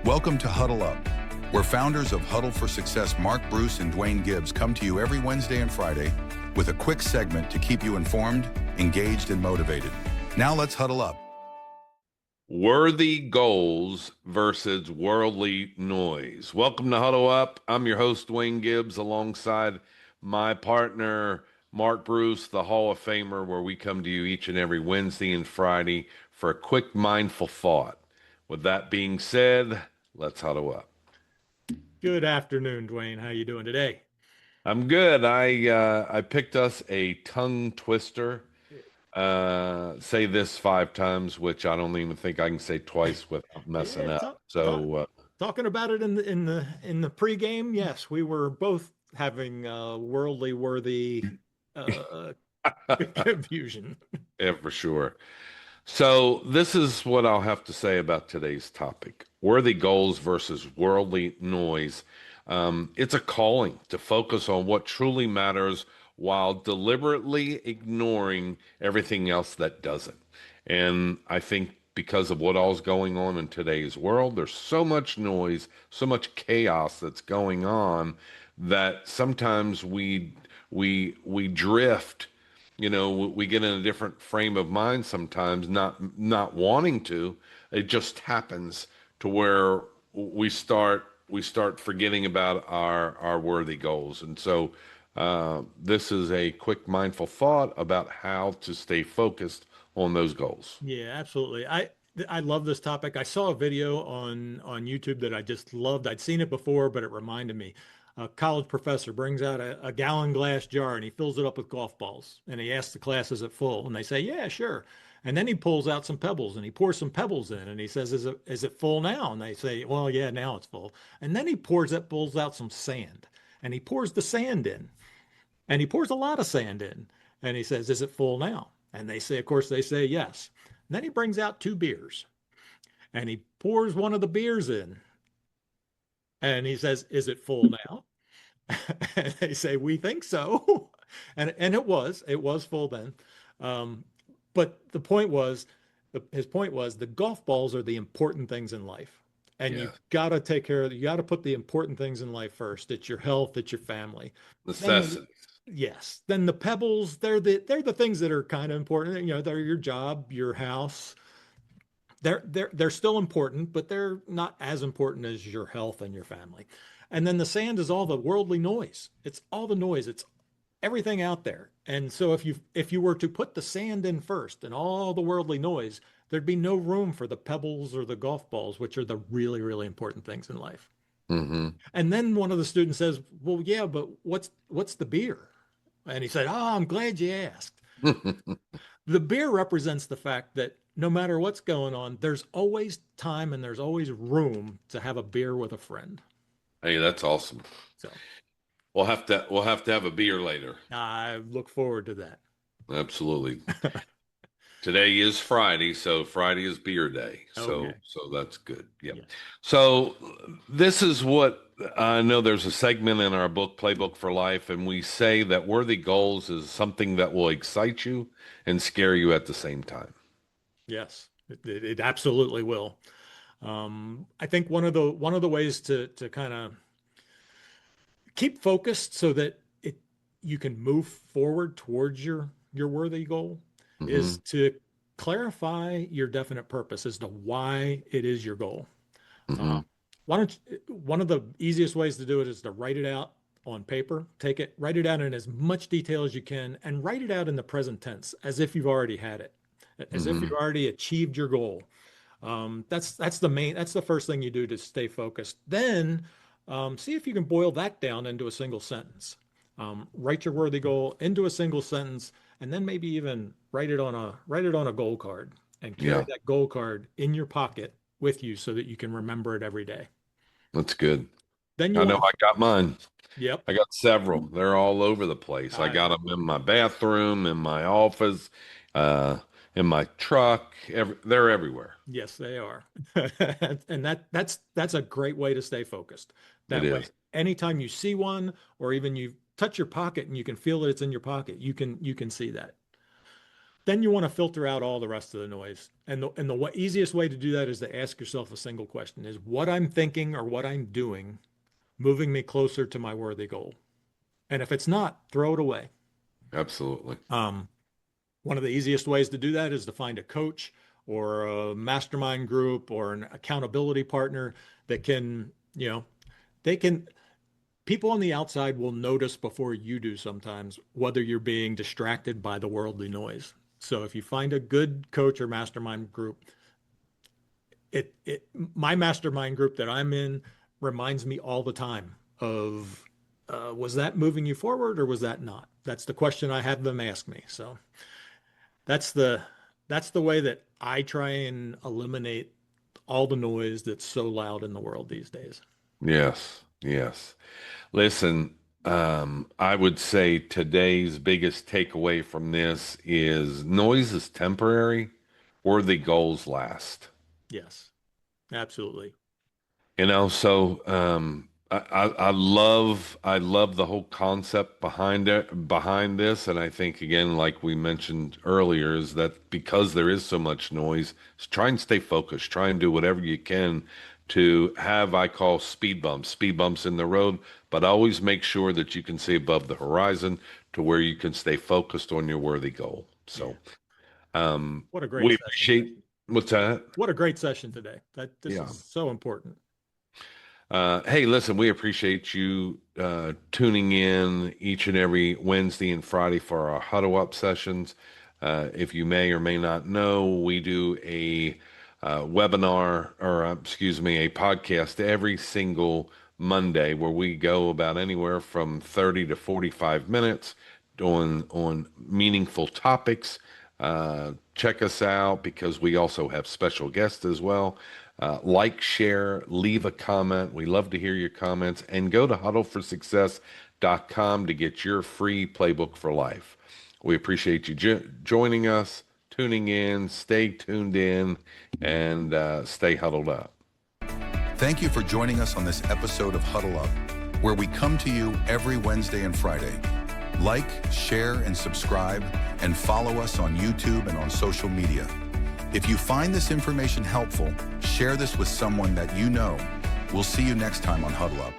Welcome to Huddle Up, where founders of Huddle for Success Mark Bruce and Duane Gibbs come to you every Wednesday and Friday with a quick segment to keep you informed, engaged, and motivated. Now let's huddle up. Worthy goals versus worldly noise. Welcome to Huddle Up. I'm your host, Duane Gibbs, alongside my partner, Mark Bruce, the Hall of Famer, where we come to you each and every Wednesday and Friday for a quick mindful thought. With that being said, let's huddle up. Good afternoon, Duane. How you doing today? I'm good. I picked us a tongue twister. Say this 5 times, which I don't even think I can say twice without messing up. Talking about it in the pregame, yes, we were both having worldly worthy confusion. Yeah, for sure. So this is what I'll have to say about today's topic: worthy goals versus worldly noise. It's a calling to focus on what truly matters while deliberately ignoring everything else that doesn't. And I think because of what all's going on in today's world, there's so much noise, so much chaos that's going on that sometimes we drift. We get in a different frame of mind sometimes, not wanting to. It just happens to where we start forgetting about our worthy goals. And so this is a quick mindful thought about how to stay focused on those goals. Yeah, absolutely. I love this topic. I saw a video on YouTube that I just loved. I'd seen it before, but it reminded me. A college professor brings out a gallon glass jar and he fills it up with golf balls. And he asks the class, is it full? And they say, yeah, sure. And then he pulls out some pebbles and he pours some pebbles in and he says, is it full now? And they say, well, yeah, now it's full. And then he pulls out some sand and he pours the sand in and he pours a lot of sand in. And he says, is it full now? And they say, of course, they say yes. And then he brings out 2 beers and he pours one of the beers in. And he says, is it full now? And they say, we think so. And it was full then. But his point was the golf balls are the important things in life. And Yeah. you've got to you got to put the important things in life first. It's your health, it's your family. Necessities. Yes. Then the pebbles, they're the things that are kind of important. They're your job, your house. They're still important, but they're not as important as your health and your family. And then the sand is all the worldly noise. It's all the noise. It's everything out there. And so if you were to put the sand in first and all the worldly noise, there'd be no room for the pebbles or the golf balls, which are the really, really important things in life. Mm-hmm. And then one of the students says, well, yeah, but what's the beer? And he said, oh, I'm glad you asked. The beer represents the fact that no matter what's going on, there's always time and there's always room to have a beer with a friend. Hey, that's awesome. So We'll have to have a beer later. I look forward to that. Absolutely. Today is Friday, so Friday is beer day. Okay. So that's good. Yep. Yeah. So this is what I know. There's a segment in our book, Playbook for Life, and we say that worthy goals is something that will excite you and scare you at the same time. Yes, it absolutely will. I think one of the ways to kind of keep focused so that you can move forward towards your worthy goal is to clarify your definite purpose as to why it is your goal. One of the easiest ways to do it is to write it out on paper. Write it out in as much detail as you can, and write it out in the present tense as if you've already had it, as if you've already achieved your goal. That's the first thing you do to stay focused. Then see if you can boil that down into a single sentence. Write your worthy goal into a single sentence, and then maybe even write it on a goal card and carry that goal card in your pocket with you so that you can remember it every day. That's good. Then I know I got mine. Yep. I got several. They're all over the place. I got them in my bathroom, in my office, in my truck. They're everywhere. Yes, they are. And that's a great way to stay focused. That way, anytime you see one, or even you touch your pocket and you can feel that it's in your pocket, you can see that. Then you want to filter out all the rest of the noise. And the easiest way to do that is to ask yourself a single question: is what I'm thinking or what I'm doing moving me closer to my worthy goal? And if it's not, throw it away. Absolutely. One of the easiest ways to do that is to find a coach or a mastermind group or an accountability partner that can, people on the outside will notice before you do sometimes whether you're being distracted by the worldly noise. So if you find a good coach or mastermind group, my mastermind group that I'm in reminds me all the time of, was that moving you forward or was that not? That's the question I have them ask me. So that's the way that I try and eliminate all the noise that's so loud in the world these days. Yes, yes. Listen, I would say today's biggest takeaway from this is noise is temporary, worthy goals last. Yes, absolutely. I love the whole concept behind this, and I think again, like we mentioned earlier, is that because there is so much noise, try and stay focused, try and do whatever you can to have, I call speed bumps in the road, but always make sure that you can see above the horizon to where you can stay focused on your worthy goal. So, What a great we session. appreciate what's that? What a great session today. This Yeah. is so important. Hey, listen, we appreciate you tuning in each and every Wednesday and Friday for our Huddle Up sessions. If you may or may not know, we do a webinar, or excuse me, a podcast every single Monday where we go about anywhere from 30 to 45 minutes on meaningful topics. Check us out because we also have special guests as well. Like, share, leave a comment. We love to hear your comments, and go to huddleforsuccess.com to get your free playbook for life. We appreciate you joining us, tuning in, stay tuned in, and stay huddled up. Thank you for joining us on this episode of Huddle Up, where we come to you every Wednesday and Friday. Like, share, and subscribe, and follow us on YouTube and on social media. If you find this information helpful, share this with someone that you know. We'll see you next time on Huddle Up.